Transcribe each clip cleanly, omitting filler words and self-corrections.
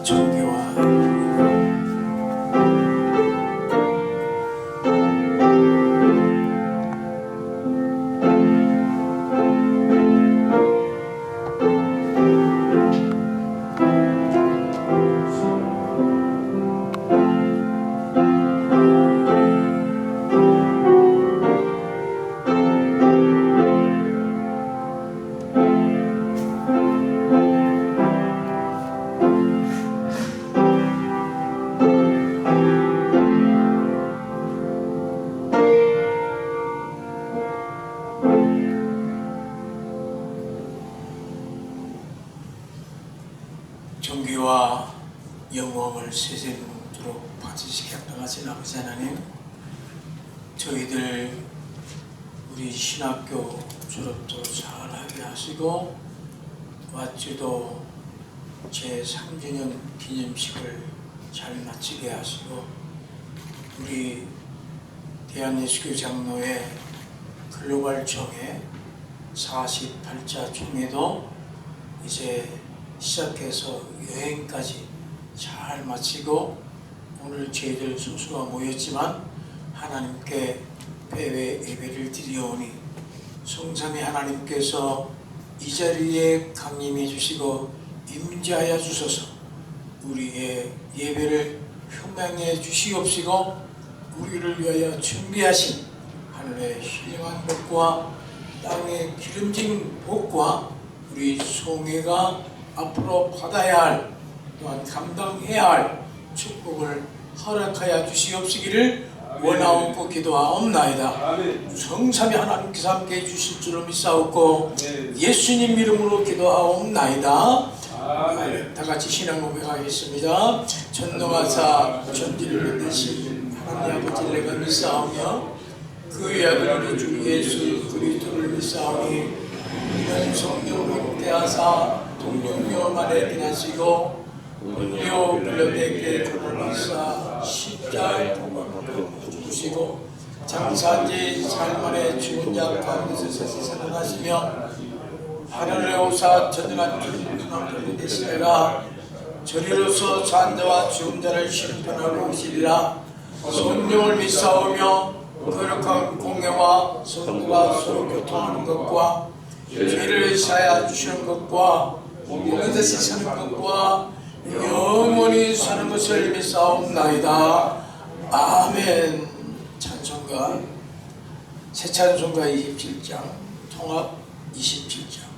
존귀와 존귀와 영광을 세세토록 받으시게 합당하신 아버지 하나님, 저희들 우리 신학교 졸업도 잘하게 하시고 왓주도 제3주년 기념식을 잘 마치게 하시고 우리 대한예수교 장로회 글로벌 총회 48차 총회도 이제 시작해서 여행까지 잘 마치고 오늘 저희들 소수가 모였지만 하나님께 배회 예배를 드리오니 성삼위 하나님께서 이 자리에 강림해 주시고 임재하여 주소서. 우리의 예배를 흉명해 주시옵시고 우리를 위하여 준비하신 하늘의 신령한 복과 땅의 기름진 복과 우리 송해가 앞으로 받아야 할 또한 감당해야 할 축복을 허락하여 주시옵시기를 원하옵고 기도하옵나이다. 성삼위 하나님께서 함께 해주실 줄을 믿사옵고 예수님 이름으로 기도하옵나이다. 다같이 신앙 고백하겠습니다. 전능하사 전지를 만드신 하나님 아버지를 내가 믿사오며 그의 아들 우리 주 예수 그리스도를 믿사오니 이는 성령으로 잉태하사 동정녀 만에 지나시고 본요 빌라도에게 고난받으사 십자가에 죽으시고 장사한 지 사흘 만에 죽은 자 가운데서 다시 살아나시며 하늘에 오사 전능한 주님의 되시다가 저리로서 산 자와 죽은 자를 심판하러 오시리라. 성령을 믿사오며 거룩한 공예와 성도가 서로 교통하는 것과 죄를 사하여 주시는 것과 몸이 다시 사는 것과 영원히 사는 것을 믿사옵나이다. 아멘. 찬송가 새 찬송가 27장 통합 27장.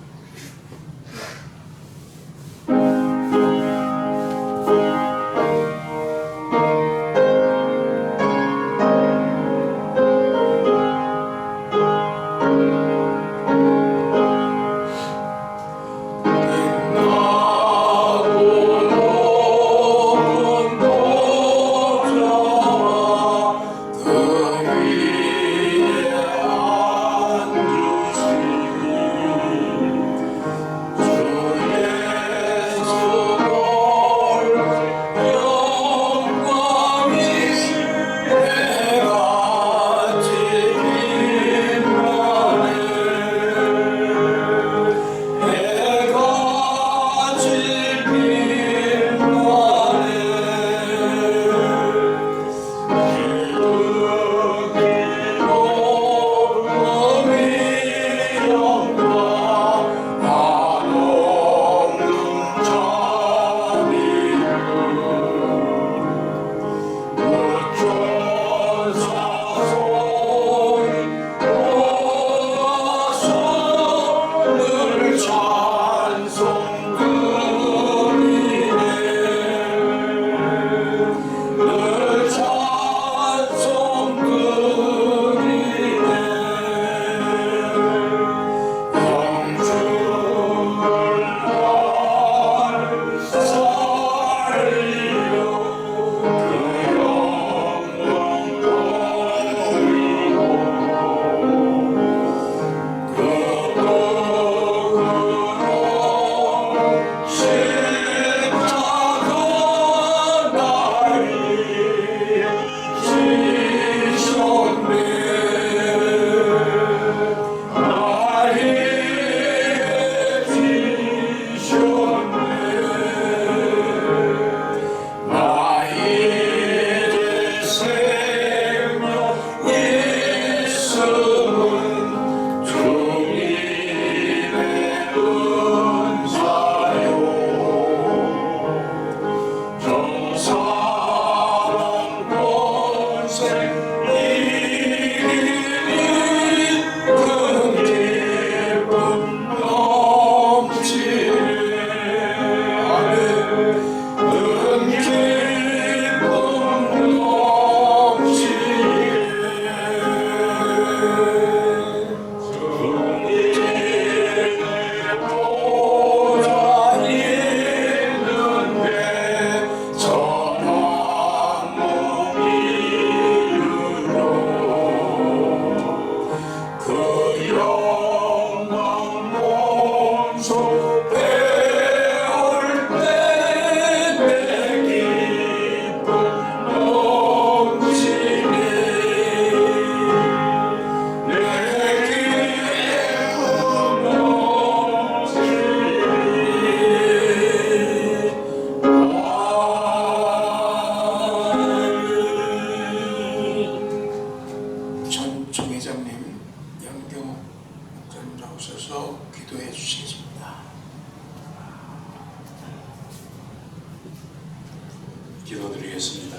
기도드리겠습니다.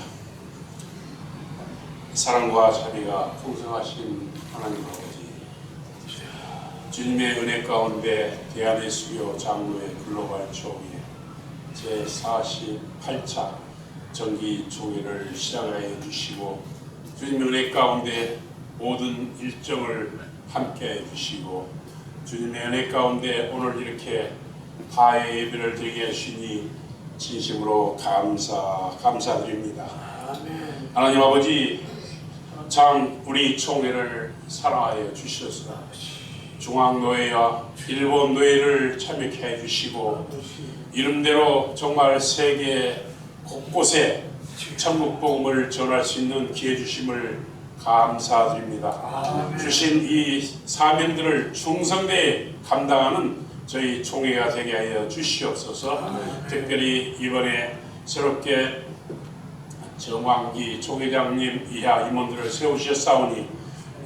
사랑과 자비가 풍성하신 하나님 아버지, 주님의 은혜 가운데 대한예수교 장로회 글로벌 총회 제48차 정기 총회를 시작하여 주시고, 주님의 은혜 가운데 모든 일정을 함께 해 주시고, 주님의 은혜 가운데 오늘 이렇게 화해 예배를 드리게 하시니 진심으로 감사드립니다. 아멘. 하나님 아버지, 참 우리 총회를 사랑하여 주셔서 중앙노회와 일본 노회를 참여케 해주시고, 이름대로 정말 세계 곳곳에 천국복음을 전할 수 있는 기회 주심을 감사드립니다. 주신 이 사명들을 충성되이 감당하는 저희 총회가 되게 하여 주시옵소서. 특별히 이번에 새롭게 정황기 총회장님 이하 임원들을 세우셨사오니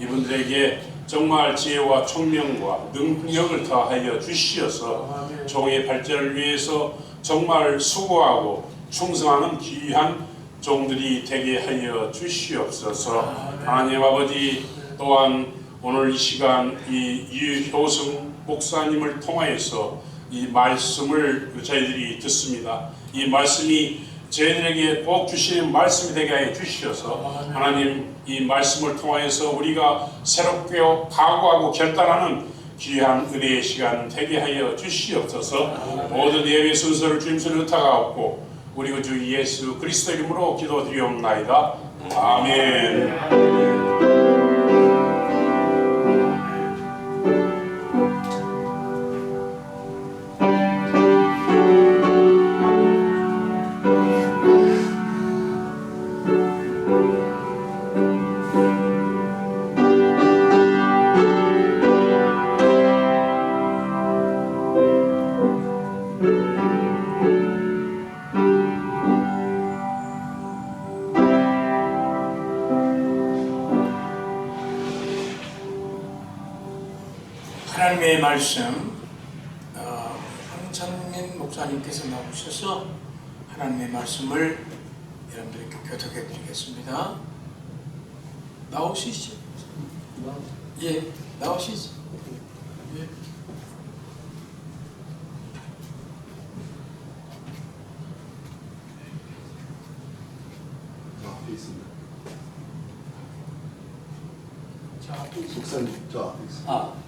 이분들에게 정말 지혜와 총명과 능력을 더하여 주시어서 총회 발전을 위해서 정말 수고하고 충성하는 귀한 종들이 되게 하여 주시옵소서. 하나님 아버지, 또한 오늘 이 시간 이 유효승 목사님을 통하여서 이 말씀을 저희들이 듣습니다. 이 말씀이 저희들에게 복 주시는 말씀이 되게 하여 주시어서 하나님, 이 말씀을 통하여서 우리가 새롭게 각오하고 결단하는 귀한 은혜의 시간 되게 하여 주시옵소서. 모든 예배 순서를 주님 손에 의탁하옵고 우리 구주 예수 그리스도 이름으로 기도드리옵나이다. 아멘. 하나님의 말씀, 황찬민 목사님께서 나오셔서 하나님의 말씀을 여러분들에게 교독해 드리겠습니다. 나오시죠? 예, 나오시죠? 예. 앞에 있습니다. 자, 앞에 있습니다. 목사님 저 앞에 있습니다.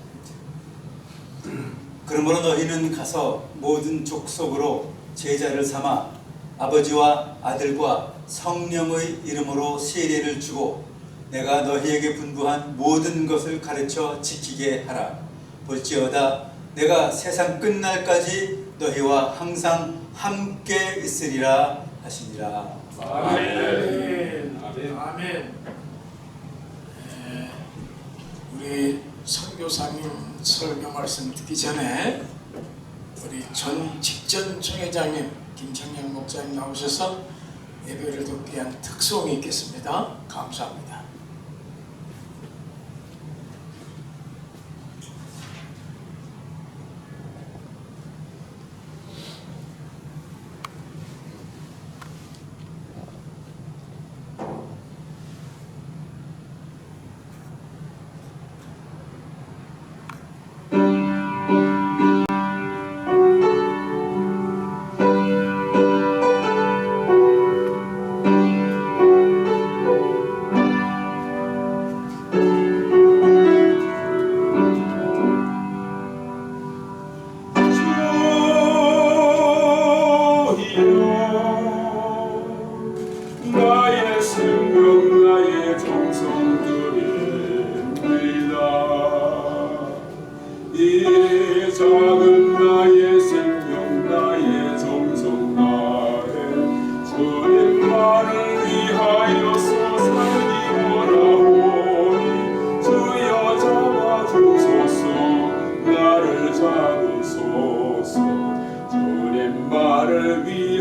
그러므로 너희는 가서 모든 족속으로 제자를 삼아 아버지와 아들과 성령의 이름으로 세례를 주고 내가 너희에게 분부한 모든 것을 가르쳐 지키게 하라. 볼지어다 내가 세상 끝날까지 너희와 항상 함께 있으리라 하시니라. 아멘. 아멘. 우리 선교사님 설교 말씀 듣기 전에 우리 전 직전 총회장님 김창년 목사님 나오셔서 예배를 돕기 위한 특송이 있겠습니다. 감사합니다.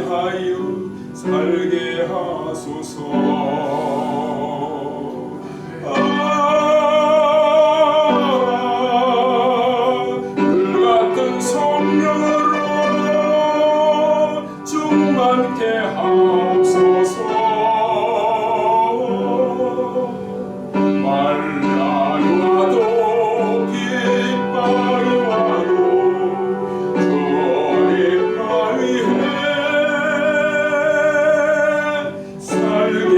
위하여 살게 하소서. 불같은 성령으로 충만케 하소서. 말라이 와도 기뻐이 와도 주님을 위해 살게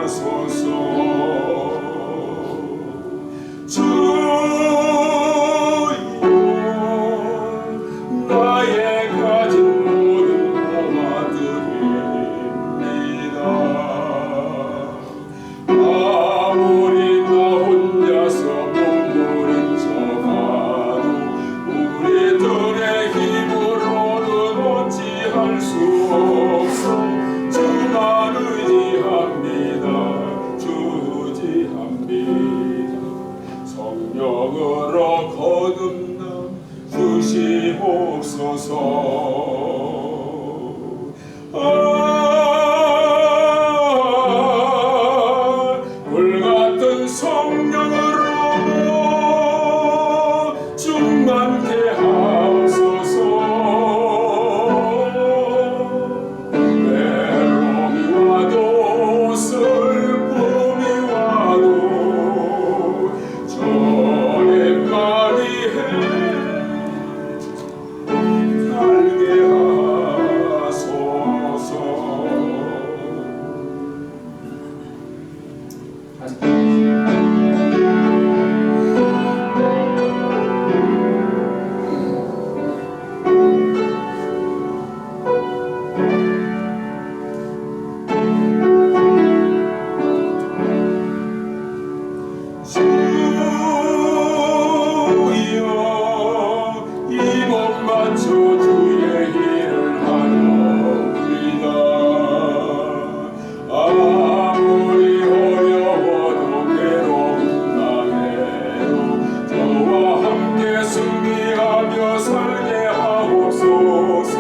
하소서. 주여 나의 가진 모든 고마드립니다. 아무리 나 혼자서 몸부림 쳐가도 우리들의 힘으로는 어찌할 수 없어. 주만 의지합니다. 주 의지합니다. 성령으로 거듭나 주시옵소서. 불같은 성령으로 충만케 하소서. 외로움이 와도 슬픔이 와도 주님만 위해 살게 하소서. 주여 이 몸 바쳐 주의 일을 하렵니다. 아무리 어려워도 괴로운 땅에도 저와 함께 승리하며 살게 하옵소서.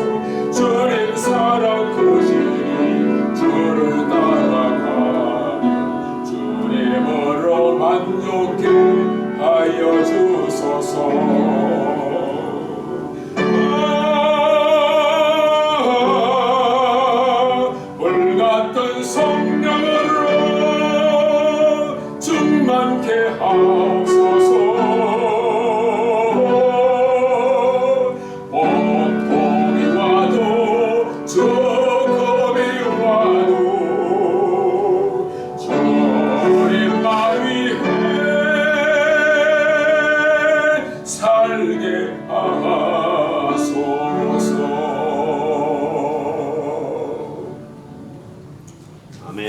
주님 사랑 크시니 주를 따라가며 주님으로 만족해 하여 주소서. 불같은 성령으로 충만케 하옵소서. 고통이 와도 죽음이 와도 주님만 위해 살게 하소서. 아멘.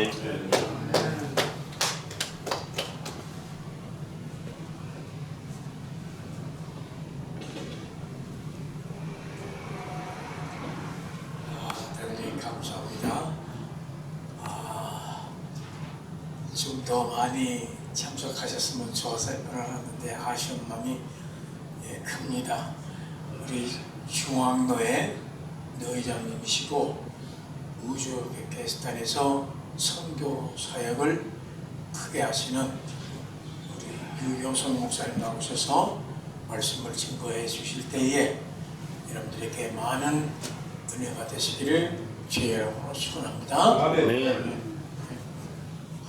대단히 감사합니다. 좀 더 많이 참석하셨으면 좋았을 뻔했는데 아쉬운 마음이 큽니다. 우리 중앙노회 노회장님이시고 우즈베키스탄에서 선교 사역을 크게 하시는 우리 유경선 목사님 나오셔서 말씀을 증거해 주실 때에 여러분들에게 많은 은혜가 되시기를 주의 이름으로 축원합니다. 아멘.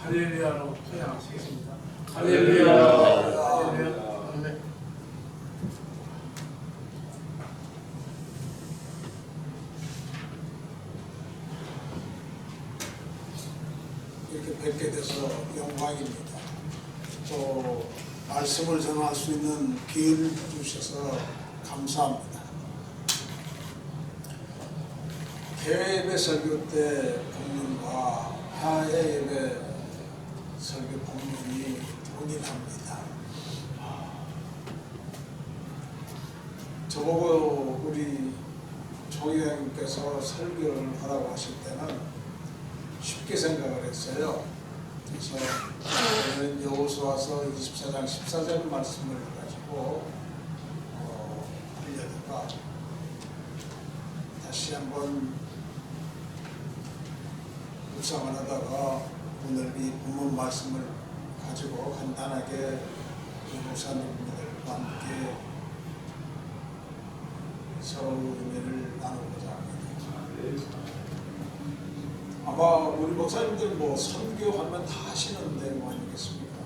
할렐루야로 토양하시겠습니다. 할렐루야. 할렐루야. 아멘. 이렇게 뵙게 돼서 영광입니다. 또 말씀을 전할 수 있는 기회를 주셔서 감사합니다. 해외 예배 설교 때 복문과 하해 예배 설교 복문이 동일합니다. 저보고 우리 총회장님께서 설교를 하라고 하실 때는 쉽게 생각을 했어요. 그래서 저는 여호수아서 24장 14절 말씀을 가지고 하려다가 다시 한번 묵상을 하다가 오늘 이 본문 말씀을 가지고 간단하게 목사님들과 함께 서로 의미를 나누고자 합니다. 아마 우리 목사님들 뭐 선교하면 다 하시는 내용 아니겠습니까?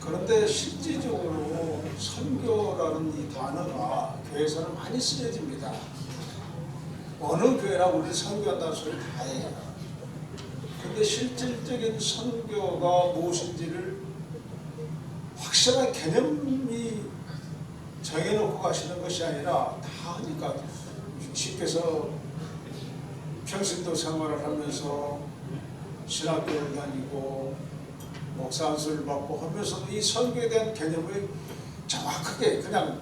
그런데 실질적으로 선교라는 이 단어가 교회에서는 많이 쓰여집니다. 어느 교회나 우리 선교한다는 소리 다 해요. 근데 실질적인 선교가 무엇인지를 확실한 개념이 정해놓고 가시는 것이 아니라 다 하니까 쉽게 해서 평신도 생활을 하면서 신학교를 다니고 목사 안수를 받고 하면서도 이 선교에 대한 개념을 정확하게 그냥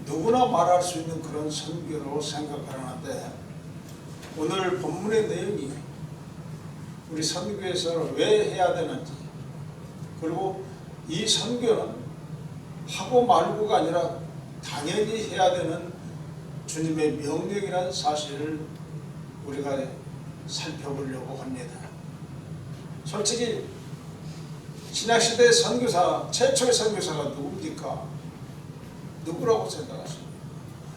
누구나 말할 수 있는 그런 선교로 생각하는데 오늘 본문의 내용이 우리 선교에서 왜 해야 되는지 그리고 이 선교는 하고 말고가 아니라 당연히 해야 되는 주님의 명령이라는 사실을 우리가 살펴보려고 합니다. 솔직히 신약시대의 선교사, 최초의 선교사가 누굽니까? 누구라고 생각하십니까?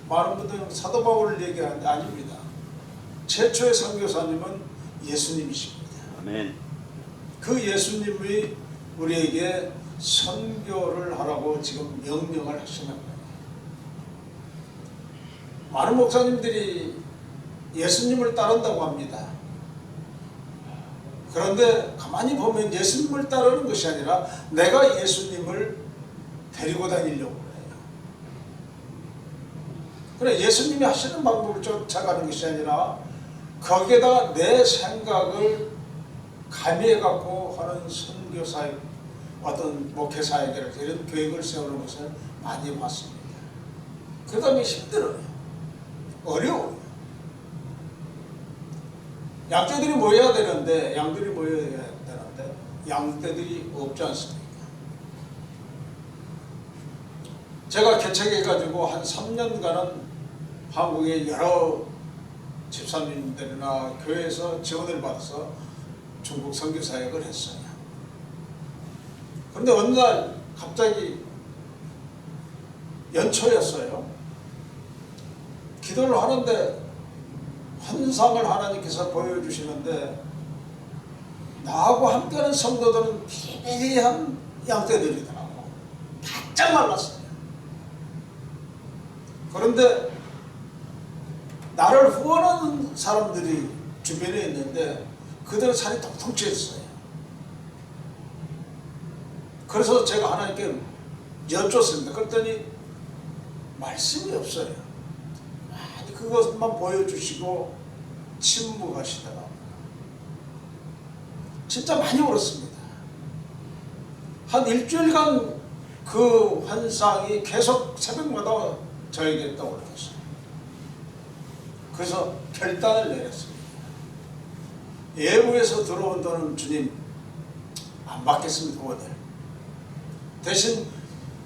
많은 분들은 사도 바울을 얘기하는데 아닙니다. 최초의 선교사님은 예수님이십니다. 아멘. 그 예수님이 우리에게 선교를 하라고 지금 명령을 하시는 거예요. 많은 목사님들이 예수님을 따른다고 합니다. 그런데 가만히 보면 예수님을 따르는 것이 아니라 내가 예수님을 데리고 다니려고 해요. 그래 예수님이 하시는 방법을 쫓아가는 것이 아니라 거기에다가 내 생각을 가미해 갖고 하는 선교사역 어떤 목회사역이라 이런 계획을 세우는 것을 많이 봤습니다. 그 다음에 힘들어요. 어려워요. 양떼들이 모여야 되는데 양떼들이 없지 않습니까? 제가 개척해가지고 한 3년간은 한국의 여러 집사님들이나 교회에서 지원을 받아서 중국 선교 사역을 했어요. 그런데 어느 날 갑자기 연초였어요. 기도를 하는데 환상을 하나님께서 보여주시는데 나하고 함께하는 성도들은 비비한 양떼들이더라고. 바짝 말랐어요. 그런데 나를 후원하는 사람들이 주변에 있는데 그들은 살이 통통치했어요. 그래서 제가 하나님께 여쭙습니다. 그랬더니 말씀이 없어요. 많이 그것만 보여주시고 침묵하시더라고요. 진짜 많이 울었습니다. 한 일주일간 그 환상이 계속 새벽마다 저에게 떠올랐어요. 그래서 결단을 내렸습니다. 예부에서 들어온 돈은 주님 안 받겠습니다. 오늘 대신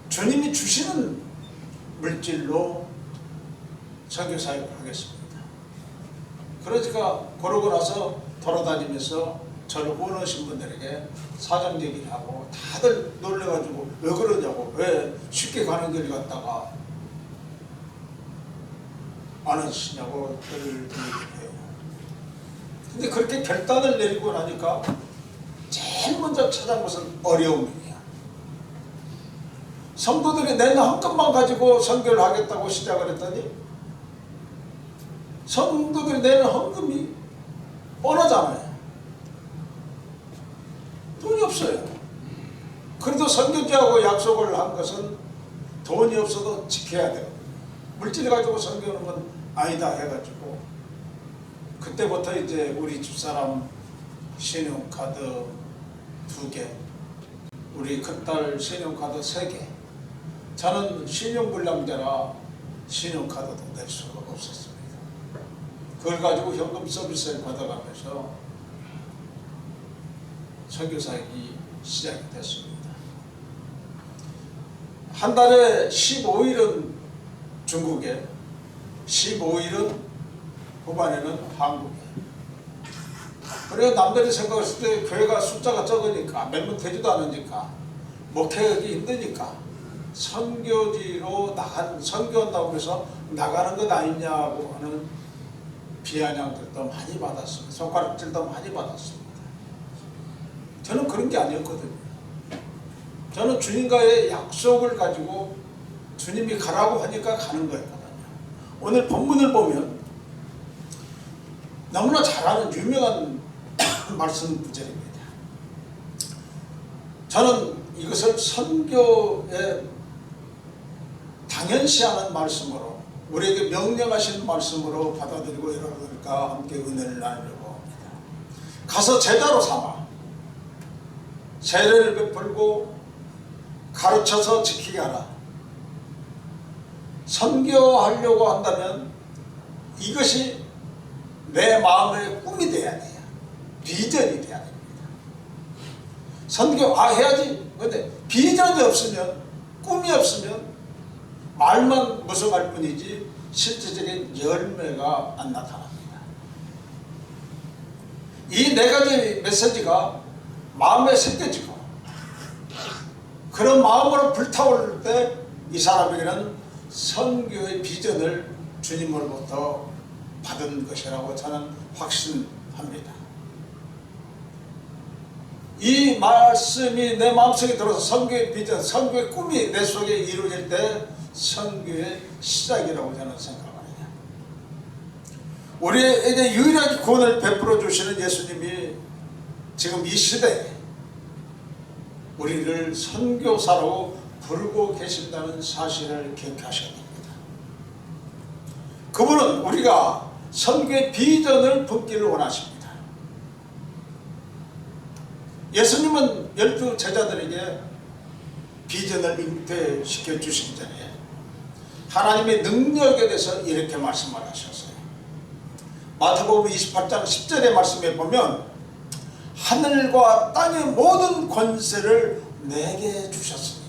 주님이 주시는 물질로 선교사역을 하겠습니다. 그러니까 그러고 나서 돌아다니면서 저를 후원하신 분들에게 사정 얘기를 하고 다들 놀래가지고 왜 그러냐고, 왜 쉽게 가는 길 갔다가 안 하시냐고 그를 얘기해요. 근데 그렇게 결단을 내리고 나니까 제일 먼저 찾아온 것은 어려움이에요. 성도들이 낸 헌금만 가지고 선교를 하겠다고 시작을 했더니 성도들이 내는 헌금이 뻔하잖아요. 돈이 없어요. 그래도 선교지하고 약속을 한 것은 돈이 없어도 지켜야 돼요. 물질 가지고 선교하는 건 아니다 해가지고 그때부터 이제 우리 집사람 신용카드 2개, 우리 큰딸 신용카드 3개. 저는 신용불량자라 신용카드도 낼 수가 없었습니다. 그걸 가지고 현금 서비스를 받아가면서 선교사역이 시작이 됐습니다. 한 달에 15일은 중국에, 15일은 후반에는 한국에. 그래서 남들이 생각했을 때 교회가 숫자가 적으니까 몇 명 되지도 않으니까 목회하기 힘드니까 선교지로 선교한다고 해서 나가는 것 아니냐고 하는 비아냥들도 많이 받았습니다. 손가락질도 많이 받았습니다. 저는 그런 게 아니었거든요. 저는 주님과의 약속을 가지고 주님이 가라고 하니까 가는 거였거든요. 오늘 본문을 보면 너무나 잘 아는 유명한 말씀 구절입니다. 저는 이것을 선교에 당연시하는 말씀으로 우리에게 명령하신 말씀으로 받아들이고 여러분들과 함께 은혜를 나누려고 합니다. 가서 제자로 삼아 세례를 베풀고 가르쳐서 지키게 하라. 선교하려고 한다면 이것이 내 마음의 꿈이 돼야 돼요. 비전이 돼야 됩니다. 선교 해야지. 근데 비전이 없으면, 꿈이 없으면 말만 무성할 뿐이지 실질적인 열매가 안 나타납니다. 이 네 가지 메시지가 마음에 새겨지고 그런 마음으로 불타오를 때 이 사람에게는 선교의 비전을 주님으로부터 받은 것이라고 저는 확신합니다. 이 말씀이 내 마음속에 들어서 선교의 비전, 선교의 꿈이 내 속에 이루어질 때 선교의 시작이라고 저는 생각합니다. 우리에게 유일하게 구원을 베풀어 주시는 예수님이 지금 이 시대에 우리를 선교사로 부르고 계신다는 사실을 기억하셔야 됩니다. 그분은 우리가 선교의 비전을 품기를 원하십니다. 예수님은 12 제자들에게 비전을 잉태시켜 주시기 전에 하나님의 능력에 대해서 이렇게 말씀을 하셨어요. 마태복음 28장 10절의 말씀에 보면 하늘과 땅의 모든 권세를 내게 주셨으니,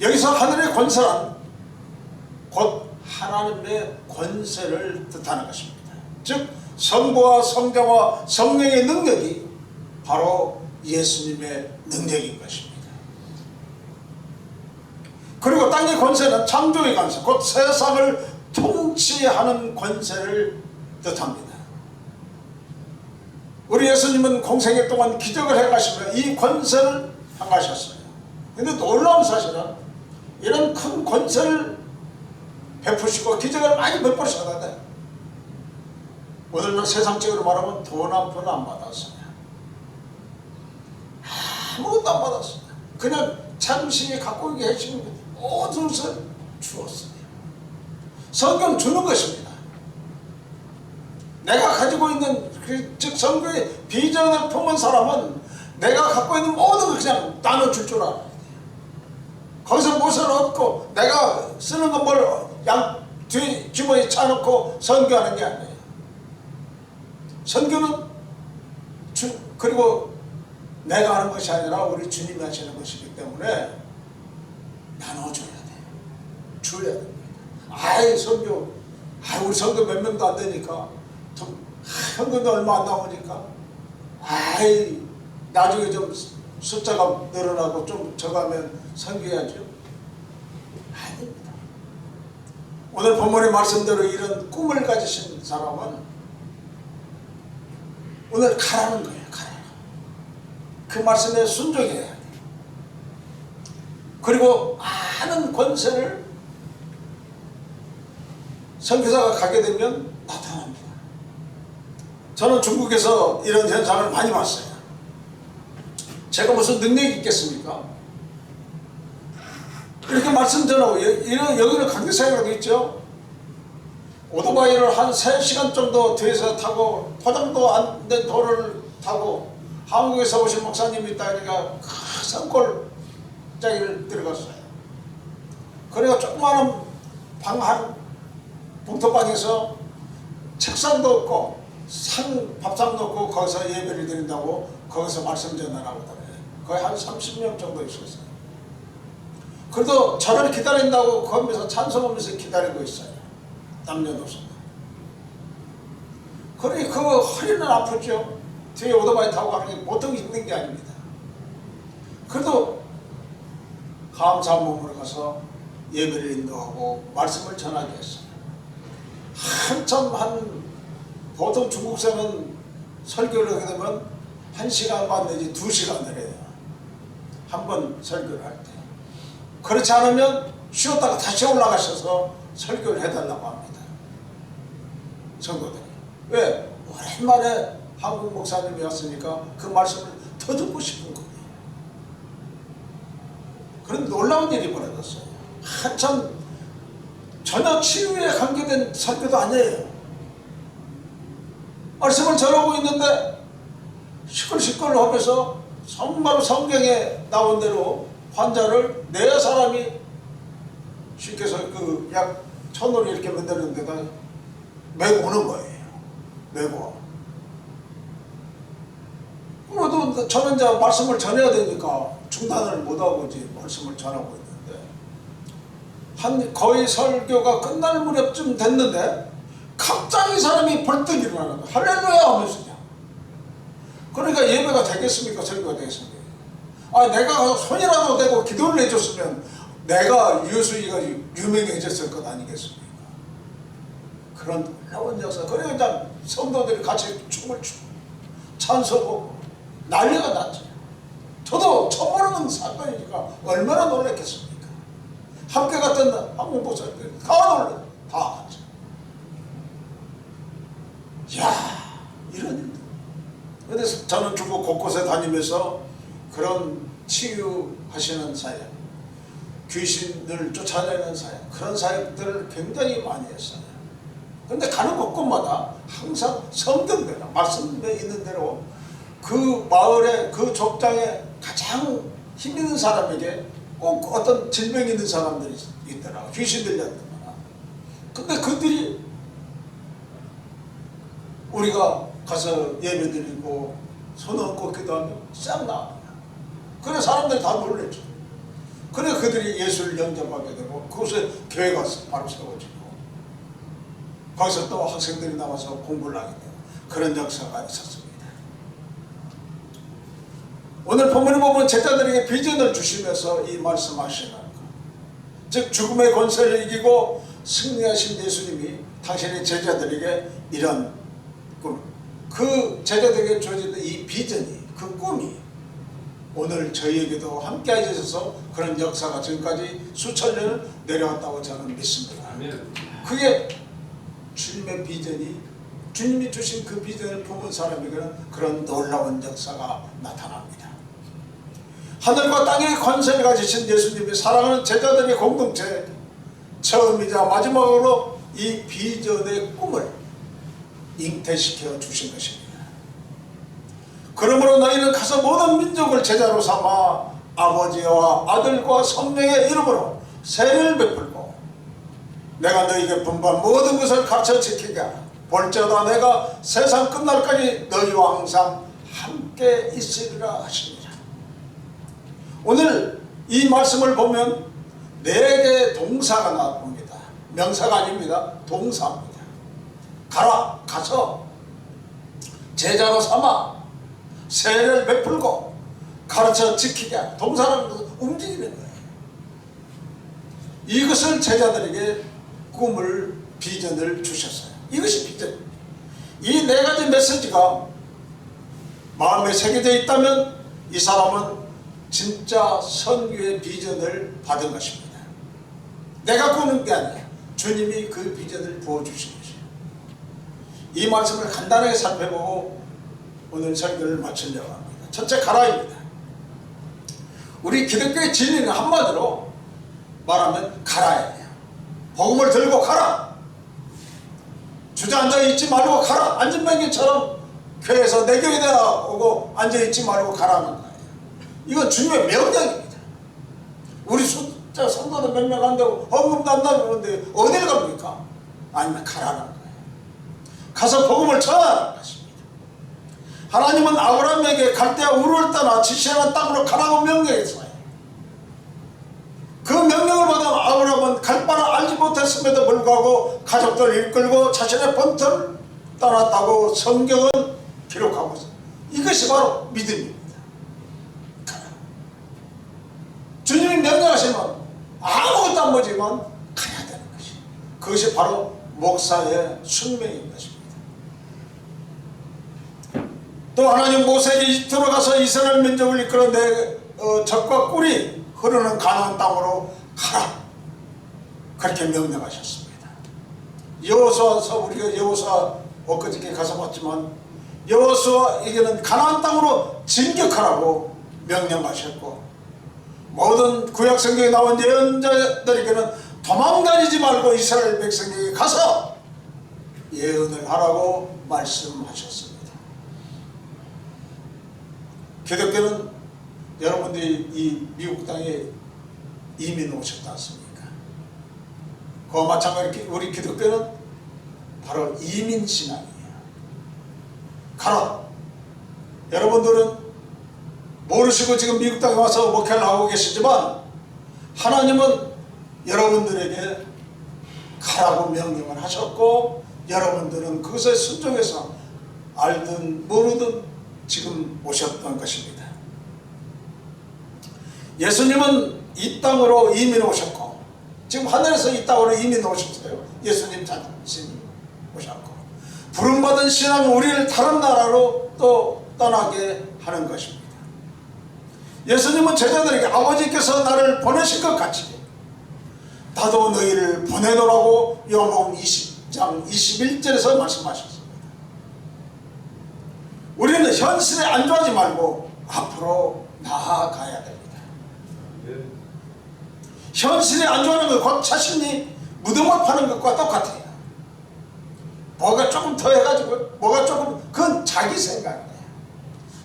여기서 하늘의 권세란 곧 하나님의 권세를 뜻하는 것입니다. 즉 성부와 성자와 성령의 능력이 바로 예수님의 능력인 것입니다. 그리고 땅의 권세는 창조의 권세, 곧 세상을 통치하는 권세를 뜻합니다. 우리 예수님은 공생애 동안 기적을 해가시며 이 권세를 행하셨어요. 그런데 놀라운 사실은 이런 큰 권세를 베푸시고 기적을 많이 베푸셨는데 오늘날 세상적으로 말하면 돈 한 푼 안 받았어요. 아무것도 안 받았어요. 그냥 잠시 갖고 계신 모든 것을 주었어요. 성경 주는 것입니다. 내가 가지고 있는 즉 성경의 비전을 품은 사람은 내가 갖고 있는 모든 걸 그냥 나눠줄 줄 알아요. 거기서 무엇을 얻고 내가 쓰는 건 뭘 뒤 주머니에 차놓고 선교하는 게 아니에요. 선교는 그리고 내가 하는 것이 아니라 우리 주님이 하시는 것이기 때문에 나눠줘야 돼요. 줘야 됩니다. 선교, 우리 선교 몇 명도 안 되니까, 현금도 얼마 안 나오니까, 나중에 좀 숫자가 늘어나고 좀 적으면 선교해야죠. 아닙니다. 오늘 본문의 말씀대로 이런 꿈을 가지신 사람은 오늘 가라는 거예요. 가라. 그 말씀에 순종해야 돼요. 그리고 많은 권세를 선교사가 가게 되면 나타납니다. 저는 중국에서 이런 현상을 많이 봤어요. 제가 무슨 능력이 있겠습니까? 이렇게 말씀 전하고 여기는 강대사회라고 있죠. 오토바이를 한 3시간 정도 뒤에서 타고 포장도 안 된 도로를 타고 한국에서 오신 목사님이 있다니까 큰 산골짜기를 들어갔어요. 그래가 조그마한 방 한 봉토방에서 책상도 없고 밥상도 없고 거기서 예배를 드린다고 거기서 말씀 전하라고 하더래요. 거의 한 30명 정도 있었어요. 그래도 저를 기다린다고 거기서 찬송하면서 기다리고 있어요. 남녀노소. 그러니 그 허리는 아프죠. 뒤에 오토바이 타고 가는 게 보통 힘든 게 아닙니다. 그래도 감사한 몸으로 가서 예배를 인도하고 말씀을 전하게 했어요. 한참 보통 중국서는 설교를 하게 되면 1시간 반 내지 2시간을 해요. 한 번 설교를 할 때. 그렇지 않으면 쉬었다가 다시 올라가셔서 설교를 해달라고 합니다. 성도들이. 왜? 오랜만에 한국 목사님이 왔으니까 그 말씀을 더 듣고 싶은 거예요. 그런 놀라운 일이 벌어졌어요. 한참 전혀 치유에 관계된 설교도 아니에요. 말씀을 전하고 있는데 시끌시끌 하면서 정말 성경에 나온 대로 환자를 4사람이 쉽게 해서 그 약 1,000원을 이렇게 만드는 데다 메고 오는 거예요. 메고. 그래도 저는 이제 말씀을 전해야 되니까 중단을 못하고 이제 말씀을 전하고 있는데 거의 설교가 끝날 무렵쯤 됐는데 갑자기 이 사람이 벌떡 일어나는 거예요. 할렐루야 하면서. 그러니까 예배가 되겠습니까? 설교가 되겠습니까? 내가 손이라도 대고 기도를 해줬으면 내가 예수이가 유명해졌을 것 아니겠습니까? 그런 놀라운 역사. 그러니까 성도들이 같이 춤을 추고 찬송하고 난리가 났죠. 저도 처음 보는 사건이니까 얼마나 놀랐겠습니까? 함께 갔던 한국 목사님들이 다 놀래. 다 같이. 이야, 이런 일들. 그래서 저는 중국 곳곳에 다니면서 그런 치유하시는 사역, 귀신을 쫓아내는 사역, 그런 사역들을 굉장히 많이 했어요. 그런데 가는 곳곳마다 항상 성경대로, 말씀에 있는 대로 그 마을에, 그 족장에 가장 힘 있는 사람에게 꼭 어떤 질병이 있는 사람들이 있더라고요. 귀신 들렸더라. 근데 그들이 우리가 가서 예배 드리고 손 얹고 기도하면 싹 나옵니다. 그래 사람들이 다 놀랬죠. 그래 그들이 예수를 영접하게 되고 그곳에 교회가 바로 세워지고 거기서 또 학생들이 나와서 공부를 하게 되고 그런 역사가 있었습니다. 오늘 본문에 보면 제자들에게 비전을 주시면서 이 말씀하시는 것, 즉 죽음의 권세를 이기고 승리하신 예수님이 당신의 제자들에게 이런 꿈, 그 제자들에게 주어진 이 비전이, 그 꿈이 오늘 저희에게도 함께 해주셔서 그런 역사가 지금까지 수천 년을 내려왔다고 저는 믿습니다. 그게 주님의 비전이, 주님이 주신 그 비전을 품은 사람에게는 그런 놀라운 역사가 나타납니다. 하늘과 땅의 권세를 가지신 예수님이 사랑하는 제자들의 공동체, 처음이자 마지막으로 이 비전의 꿈을 잉태시켜 주신 것입니다. 그러므로 너희는 가서 모든 민족을 제자로 삼아 아버지와 아들과 성령의 이름으로 세례를 베풀고 내가 너희에게 분부한 모든 것을 가르쳐 지키게 하라. 볼지어다 내가 세상 끝날까지 너희와 항상 함께 있으리라 하십니다. 오늘 이 말씀을 보면 4개의 동사가 나옵니다. 명사가 아닙니다. 동사입니다. 가라, 가서 제자로 삼아 세례를 베풀고 가르쳐 지키게 하라. 동사는 움직이는 거예요. 이것을 제자들에게 꿈을, 비전을 주셨어요. 이것이 비전입니다. 이 4가지 메시지가 마음에 새겨져 있다면 이 사람은 진짜 선교의 비전을 받은 것입니다. 내가 꾸는 게 아니야. 주님이 그 비전을 부어주신 것이에요. 이 말씀을 간단하게 살펴보고 오늘 설교를 마치려고 합니다. 첫째, 가라입니다. 우리 기독교의 진리는 한마디로 말하면 가라예요. 복음을 들고 가라. 주저앉아 있지 말고 가라. 안진뱅이처럼 교회에서 내 교회 내라 오고 앉아있지 말고 가라는 거예요. 이건 주님의 명령입니다. 우리 숫자 성도도 몇 명 안 되고 헌금도 안 나고 그러는데 어딜 갑니까? 아니면 가라는 거예요. 가서 복음을 전하라는 것입니다. 하나님은 아브라함에게 갈대아 우르를 떠나 지시하는 땅으로 가라고 명령했어요. 그 명령을 받은 아브라함은 갈 바를 알지 못했음에도 불구하고 가족들을 이끌고 자신의 번터를 떠났다고 성경은 기록하고 있습니다. 이것이 바로 믿음입니다. 주님이 명령하시면 아무것도 안 보지만 가야 되는 것이, 그것이 바로 목사의 숙명인 것입니다. 또 하나님 모세에게 이집트로 가서 이스라엘 민족을 이끌어 젖과 꿀이 흐르는 가나안 땅으로 가라, 그렇게 명령하셨습니다. 여호수아서 우리가 여호수아 엊그저께 가서 봤지만 여호수아에게는 가나안 땅으로 진격하라고 명령하셨고, 모든 구약 성경에 나온 예언자들에게는 도망다니지 말고 이스라엘 백성에게 가서 예언을 하라고 말씀하셨습니다. 기독교는 여러분들이 이 미국 땅에 이민 오셨지 않습니까? 그와 마찬가지로 우리 기독교는 바로 이민 신앙이에요. 가라. 여러분들은 모르시고 지금 미국 땅에 와서 목회를 하고 계시지만 하나님은 여러분들에게 가라고 명령을 하셨고, 여러분들은 그것에 순종해서 알든 모르든 지금 오셨던 것입니다. 예수님은 이 땅으로 이민 오셨고, 지금 하늘에서 이 땅으로 이민 오셨어요. 예수님 자신이 오셨고, 부름받은 신앙은 우리를 다른 나라로 또 떠나게 하는 것입니다. 예수님은 제자들에게 아버지께서 나를 보내신 것 같이 나도 너희를 보내노라고 요한복음 20장 21절에서 말씀하셨습니다. 우리는 현실에 안주하지 말고 앞으로 나아가야 됩니다. 현실에 안주하는 것, 곧 자신이 무덤을 파는 것과 똑같아요. 뭐가 조금 더 해가지고 뭐가 조금, 그건 자기 생각이에요.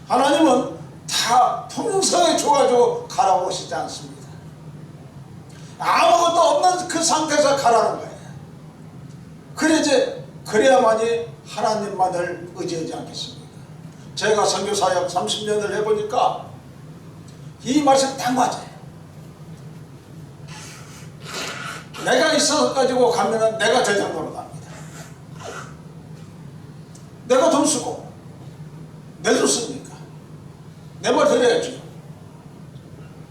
하나님은 다 풍성하게 줘가지고 가라고 하시지 않습니다. 아무것도 없는 그 상태에서 가라는 거예요. 그래야만이 하나님만을 의지하지 않겠습니까? 제가 선교사역 30년을 해보니까 이 말씀이 딱 맞아요. 내가 있어서 가지고 가면은 내가 제장 노릇합니다. 내가 돈 쓰고 내 돈 쓰니까 내 말 들어야죠.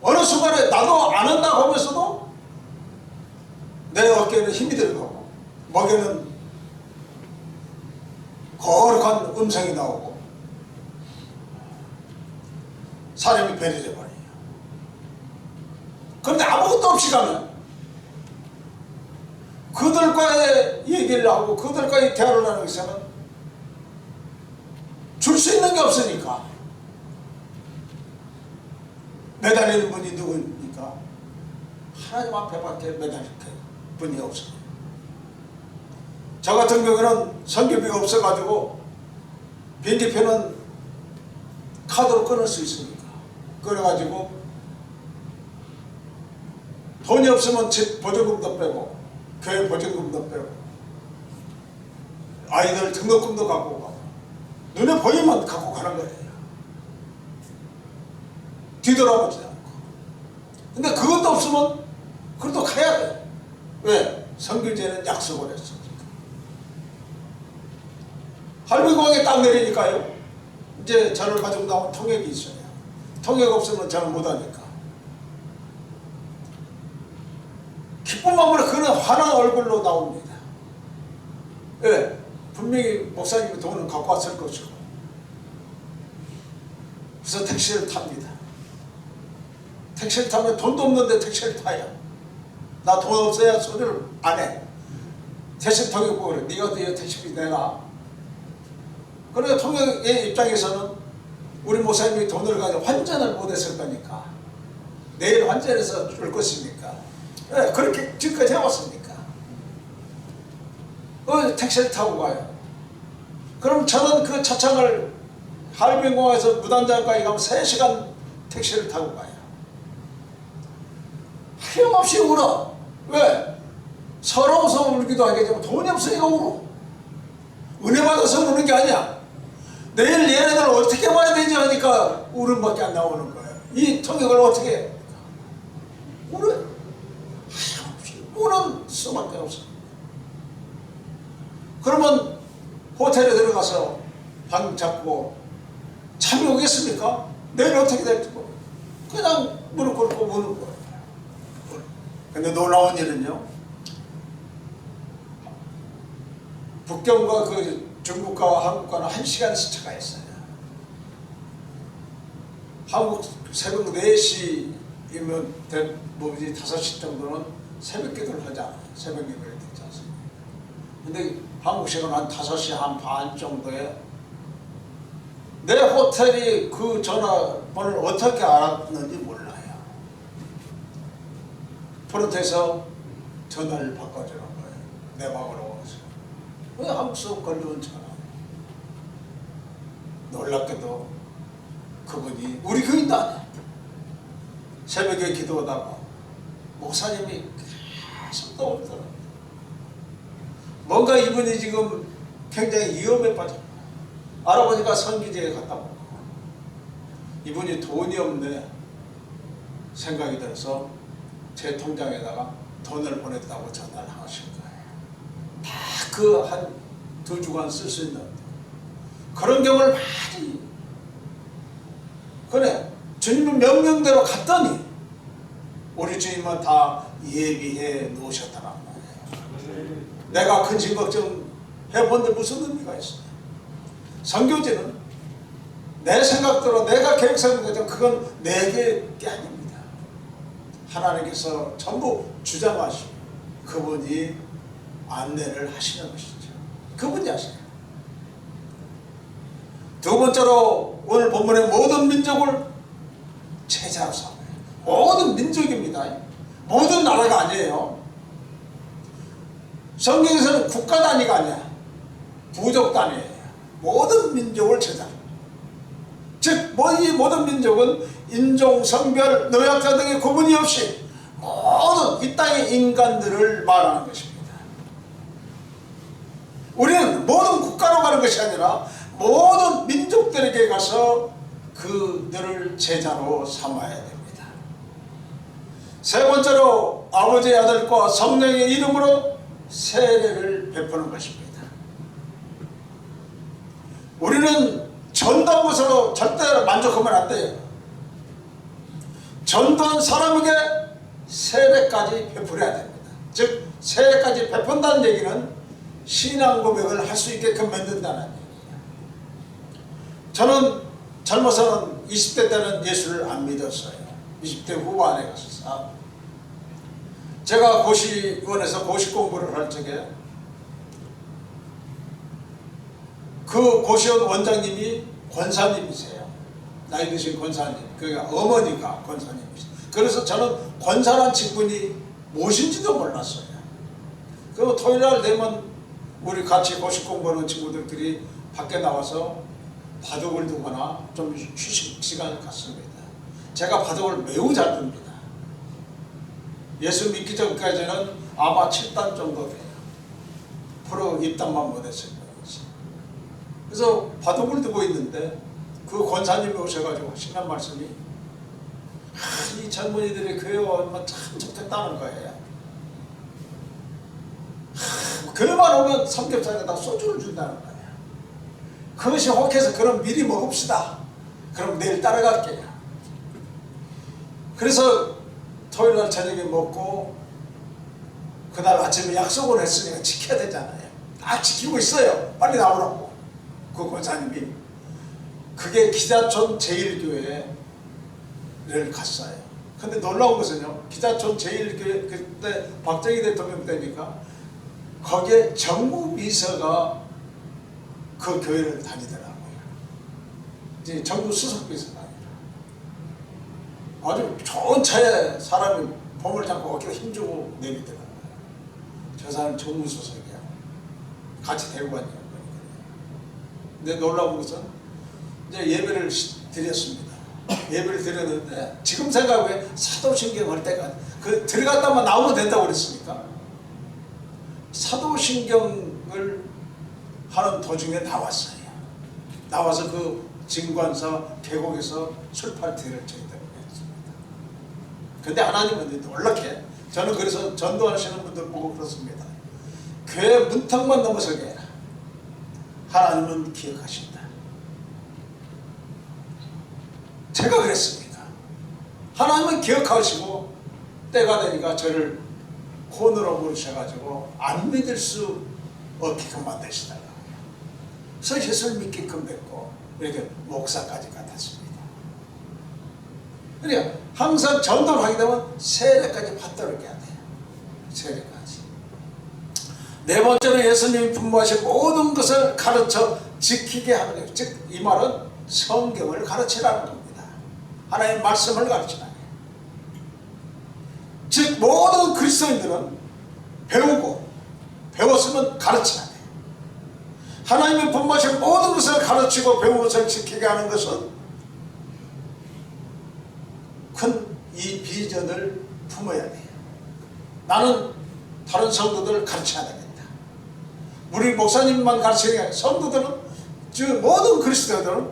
어느 순간에 나도 안 한다고 하면서도 내 어깨에는 힘이 들어가고 목에는 거룩한 음성이 나오고 사람이 변해져 버려요. 그런데 아무것도 없이 가면 그들과의 얘기를 하고 그들과의 대화를 하는 것에는 줄 수 있는 게 없으니까. 매달리는 분이 누구입니까? 하나님 앞에밖에 매달릴 분이 없어요. 저 같은 경우는 선교비가 없어가지고 비행기표는 카드로 끊을 수 있으니까 끊어가지고 돈이 없으면 집 보조금도 빼고 교회 보조금도 빼고 아이들 등록금도 갖고 가고 눈에 보이면 갖고 가는 거예요. 뒤돌아보지 않고. 근데 그것도 없으면 그래도 가야 돼. 왜? 선교제는 약속을 했어. 할미공항에 딱 내리니까요, 이제 저를 가지고 나온 통역이 있어요. 통역 없으면 저는 못하니까. 기쁜 마음으로 그는 환한 얼굴로 나옵니다. 왜? 분명히 목사님이 돈은 갖고 왔을 것이고. 그래서 택시를 탑니다. 택시를 타면 돈도 없는데 택시를 타요. 나 돈 없어야 소리를 안 해. 택시 통역 보고 그래. 네가 네 택시비 내놔. 그러니까 통역의 입장에서는 우리 목사님이 돈을 가지고 환전을 못했을 거니까 내일 환전해서 줄 것이니까 네, 그렇게 지금까지 해왔습니까? 택시를 타고 가요. 그럼 저는 그 차창을 할빈공항에서 무단장까지 가면 3시간 택시를 타고 가요. 하염없이 울어. 왜? 서러워서 울기도 하겠지만 돈이 없으니까 울어. 은혜 받아서 우는 게 아니야. 내일 얘네들 어떻게 봐야 되지 하니까 울음밖에 안 나오는 거예요. 이 통역을 어떻게 해? 울어. 하염없이 우는 수밖에 없어. 그러면 호텔에 들어가서 방 잡고 잠이 오겠습니까? 내일 어떻게 될지 모르고 그냥 무릎 꿇고 우는 거예요. 근데 놀라운 일은요, 북경과 그 중국과 한국과는 1시간 시차가 있어요. 한국 새벽 4시이면 뭐지 5시 정도는 새벽 기도를 하잖아요. 새벽 예배를 듣지 않습니까? 근데 한국 시간 한 5시 한 반 정도에 내 호텔이 그 전화번호를 어떻게 알았는지 몰라요. 프론트에서 전화를 바꿔주는 거예요. 내 방으로 와서. 왜 한국 수업 걸려온 전화? 놀랍게도 그분이 우리 교인도 아니야. 새벽에 기도하다가 목사님이 계속 떠오르더라고요. 뭔가 이분이 지금 굉장히 위험에 빠져. 알아보니까 선기지에 갔다 오고 이분이 돈이 없네 생각이 들어서 제 통장에다가 돈을 보냈다고 전화를 하신 거예요. 다 그 한 2주간 쓸 수 있는 그런 경우를 많이. 그래 주님은 명령대로 갔더니 우리 주님은 다 예비해 놓으셨다는 거예요. 내가 근심 걱정 해본데 무슨 의미가 있어요? 선교지는 내 생각대로 내가 계획하는 거죠. 그건 내 게 아닙니다. 하나님께서 전부 주장하시고 그분이 안내를 하시는 것이죠. 그분이 하시는. 두 번째로 오늘 본문의 모든 민족을 제자로 삼아요. 모든 민족입니다. 모든 나라가 아니에요. 성경에서는 국가 단위가 아니야. 부족 단위예요. 모든 민족을 제자로. 즉, 이 모든 민족은 인종, 성별, 노약자 등의 구분이 없이 모든 이 땅의 인간들을 말하는 것입니다. 우리는 모든 국가로 가는 것이 아니라 모든 민족들에게 가서 그들을 제자로 삼아야 됩니다. 세 번째로 아버지의 아들과 성령의 이름으로 세례를 베푸는 것입니다. 우리는 전도한 것으로 절대 만족하면 안 돼요. 전도한 사람에게 세례까지 베풀어야 됩니다. 즉 세례까지 베푼다는 얘기는 신앙 고백을 할 수 있게끔 만든다는 얘기예요. 저는 젊어서는 20대 때는 예수를 안 믿었어요. 20대 후반에 가서 제가 고시원에서 고시 공부를 할 적에 그 고시원 원장님이 권사님이세요. 나이 드신 권사님. 그러니까 어머니가 권사님이세요. 그래서 저는 권사란 직분이 무엇인지도 몰랐어요. 그리고 토요일날 되면 우리 같이 고시 공부하는 친구들끼리 밖에 나와서 바둑을 두거나 좀 휴식 시간을 갖습니다. 제가 바둑을 매우 잘 둡니다. 예수 믿기 전까지는 아마 7단 정도 돼요. 프로 입단만 못했을 거예요. 그래서 바둑을 두고 있는데 그 권사님이 오셔가지고 하시는 말씀이 이 젊은이들이 교회 오면 참 좋겠다는 거예요. 교회만 오면 삼겹살에다 소주를 준다는 거예요. 그것이 혹해서 그럼 미리 먹읍시다. 그럼 내일 따라갈게요. 그래서 토요일날 저녁에 먹고 그날 아침에 약속을 했으니까 지켜야 되잖아요. 다 지키고 있어요. 빨리 나오라고. 그 권사님이. 그게 기자촌 제1교회를 갔어요. 근데 놀라운 것은요, 기자촌 제1교회 그때 박정희 대통령 때니까 거기에 정부비서가 그 교회를 다니더라고요. 이제 정부 수석비서가 아니라 아주 좋은 차에 사람이 몸을 잡고 어깨에 힘주고 내리더라고요. 저 사람 정무수석이야. 같이 데리고 갔냐. 근데 놀라운 것은 이제 예배를 드렸습니다. 예배를 드렸는데 지금 생각해 사도신경 할 때가 그 들어갔다만 나오면 된다고 그랬으니까 사도신경을 하는 도중에 나왔어요. 나와서 그 진관사 계곡에서 술 파티를 저희들이 했습니다. 근데 하나님은 놀랍게 저는 그래서 전도하시는 분들 보고 그렇습니다. 교회 문턱만 넘어서게 해라. 하나님은 기억하신다. 제가 그랬습니다. 하나님은 기억하시고 때가 되니까 저를 혼으로 부르셔가지고 안 믿을 수 없게끔 만드시더라고요. 그래서 예수를 믿게끔 됐고 이렇게 목사까지 같았습니다. 그러니까 항상 전도를 하게 되면 세례까지 받도록 해야 돼요. 세례까지. 네 번째로 예수님이 분부하신 모든 것을 가르쳐 지키게 하는 거예요. 즉 이 말은 성경을 가르치라는 겁니다. 하나님의 말씀을 가르치라. 즉 모든 그리스도인들은 배우고 배웠으면 가르쳐야 돼요. 하나님의 분부하신 모든 것을 가르치고 배운 것을 지키게 하는 것은 큰 이 비전을 품어야 돼요. 나는 다른 성도들을 가르쳐야 되겠다. 우리 목사님만 가르치는 게 아니라 성도들은 즉 모든 그리스도인들은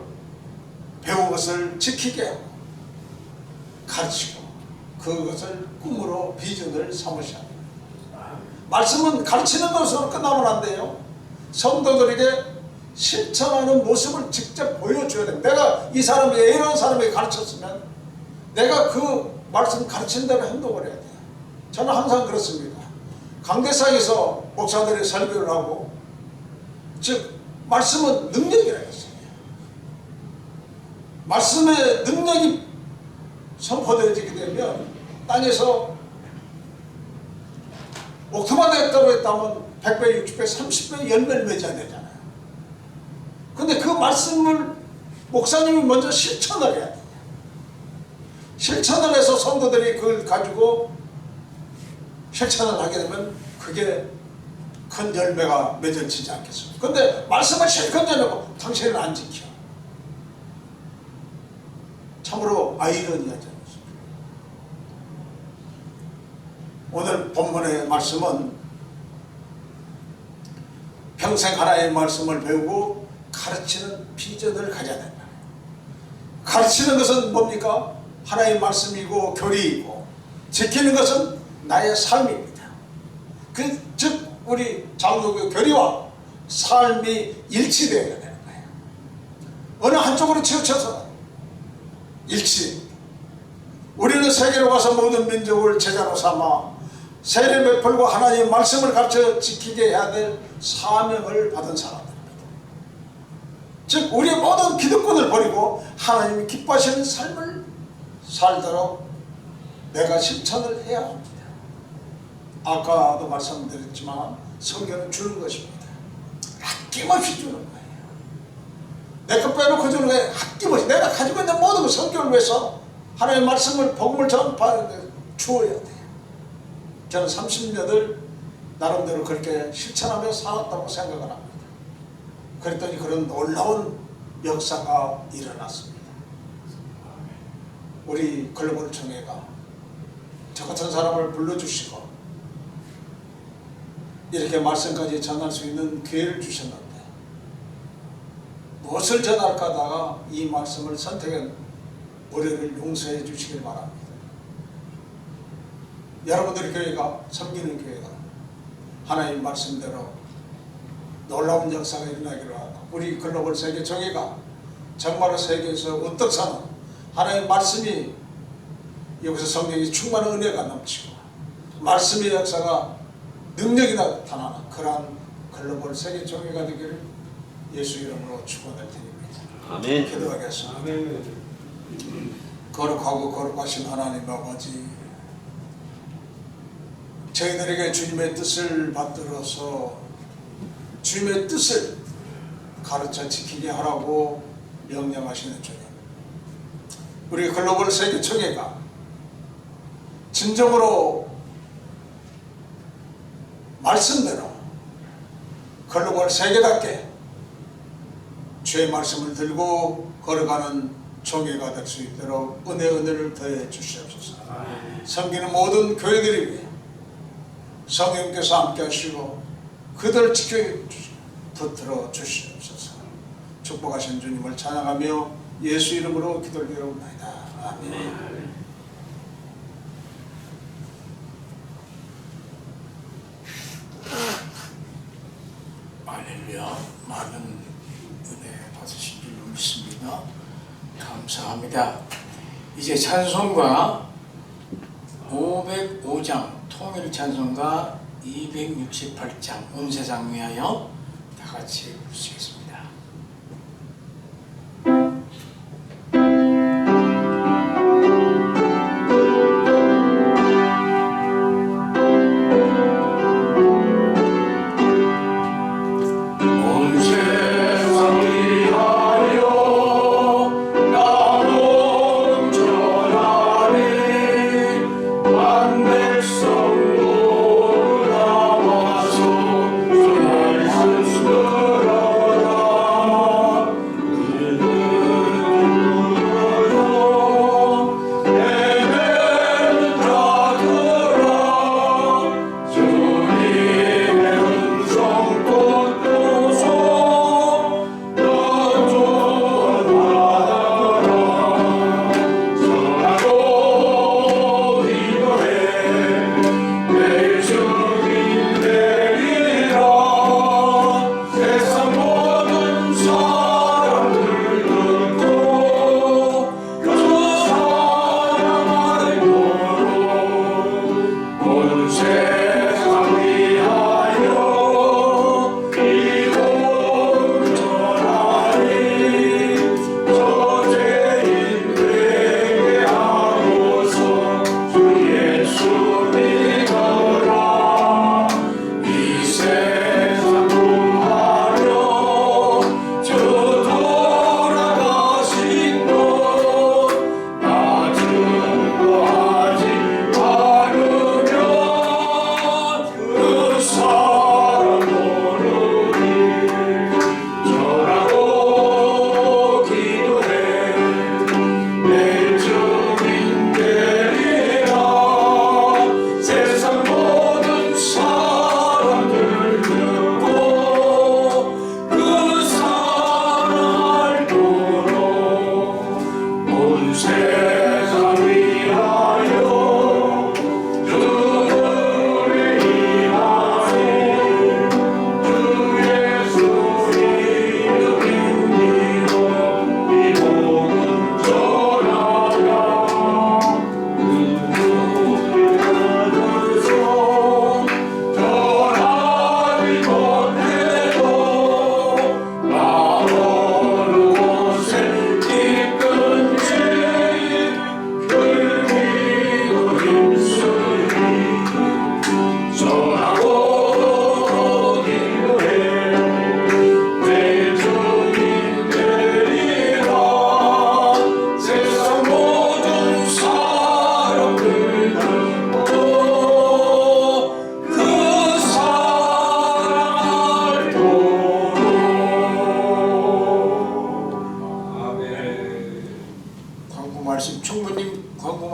배운 것을 지키게 하고 가르치고 그것을 꿈으로 비전을 삼으셔야 합니다. 말씀은 가르치는 것으로 끝나면 안 돼요. 성도들에게 실천하는 모습을 직접 보여줘야 됩니다. 내가 이 사람이 이런 사람에게 가르쳤으면 내가 그 말씀 가르친 대로 행동을 해야 돼요. 저는 항상 그렇습니다. 강대상에서 목사들이 설교를 하고 즉 말씀은 능력이라고 했어요. 말씀의 능력이 선포되어지게 되면 땅에서 옥토만 됐다고 했다면 100배, 60배, 30배 열매를 맺어야 되잖아요. 근데 그 말씀을 목사님이 먼저 실천을 해야 돼요. 실천을 해서 성도들이 그걸 가지고 실천을 하게 되면 그게 큰 열매가 맺어지지 않겠습니까? 근데 말씀을 실컷 전하고 당신은 안 지켜. 참으로 아이러니하지 않습니까? 오늘 본문의 말씀은 평생 하나님의 말씀을 배우고 가르치는 비전을 가져야 된다. 가르치는 것은 뭡니까? 하나님의 말씀이고 교리이고 지키는 것은 나의 삶입니다. 즉 우리 장로교 교리와 삶이 일치되어야 되는 거예요. 어느 한쪽으로 치우쳐서 일치. 우리는 세계로 가서 모든 민족을 제자로 삼아 세례 베풀고 하나님의 말씀을 가르쳐 지키게 해야 될 사명을 받은 사람들입니다. 즉 우리의 모든 기득권을 버리고 하나님이 기뻐하시는 삶을 살도록 내가 실천을 해야 합니다. 아까도 말씀드렸지만 성경은 주는 것입니다. 아낌없이 주는 거예요. 내 것 빼놓고 주는 거예요. 아낌없이 내가 가지고 있는 모든 성경을 위해서 하나님의 말씀을 복음을 전파하는데 주어야 돼요. 저는 30년을 나름대로 그렇게 실천하며 살았다고 생각을 합니다. 그랬더니 그런 놀라운 역사가 일어났습니다. 우리 글로벌 총회가 저 같은 사람을 불러주시고 이렇게 말씀까지 전할 수 있는 기회를 주셨는데 무엇을 전할까 하다가 이 말씀을 선택한 우리를 용서해 주시길 바랍니다. 여러분들의 교회가 섬기는 교회가 하나님 말씀대로 놀라운 역사가 일어나기로 하고 우리 글로벌 세계 총회가 정말로 세계에서 우뚝 서는 하나님의 말씀이 여기서 성령이 충만한 은혜가 넘치고 말씀의 역사가 능력이 나타나는 그러한 글로벌 세계 총회가 되기를 예수 이름으로 축원을 드립니다. 아멘. 기도하겠습니다. 아멘. 거룩하고 거룩하신 하나님 아버지, 저희들에게 주님의 뜻을 받들어서 주님의 뜻을 가르쳐 지키게 하라고 명령하시는 주님, 우리 글로벌 세계 총회가 진정으로 말씀대로 글로벌 세계답게 주의 말씀을 들고 걸어가는 총회가 될 수 있도록 은혜를 더해 주시옵소서. 섬기는 모든 교회들이 위해 성령께서 함께 하시고 그들을 지켜 붙들어 주시옵소서. 축복하신 주님을 찬양하며 예수 이름으로 기도드리옵나이다. 아멘. 할렐루야. 많은 은혜 받으신 줄 믿습니다. 감사합니다. 이제 찬송가 505장 통일 찬송가 268장 온 세상 위하여 다 같이 부르시겠습니다.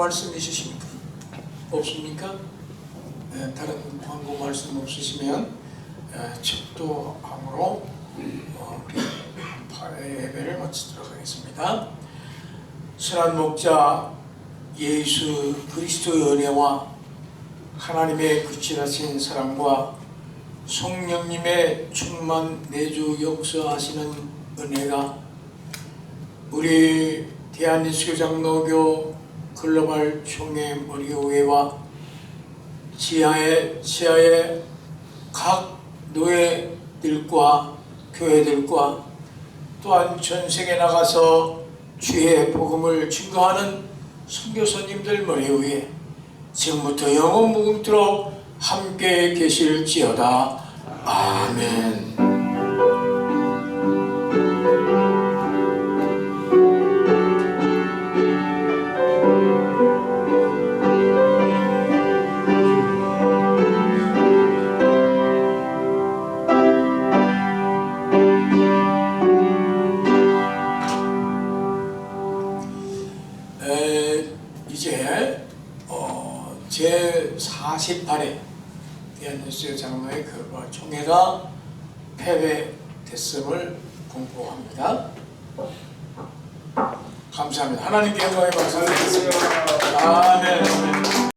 말씀 있으십니까? 없습니까? 다른 광고 말씀 없으시면 축도함으로 예배를 마치도록 하겠습니다. 선한 목자 예수 그리스도의 은혜와 하나님의 극진하신 사랑과 성령님의 충만 내주 역사하시는 은혜가 우리 대한예수교장로교 글로벌 총회 머리의회와 지하의 각 노예들과 교회들과 또한 전세계 나가서 주의 복음을 증거하는 선교사님들 머리의회 지금부터 영원 무궁토록 함께 계실지어다. 아멘. 이제 제48회 대한예수교장로회 글로벌 총회가 폐회됐음을 공포합니다. 감사합니다. 하나님께 영광의 박수를 드리겠습니다. 아멘.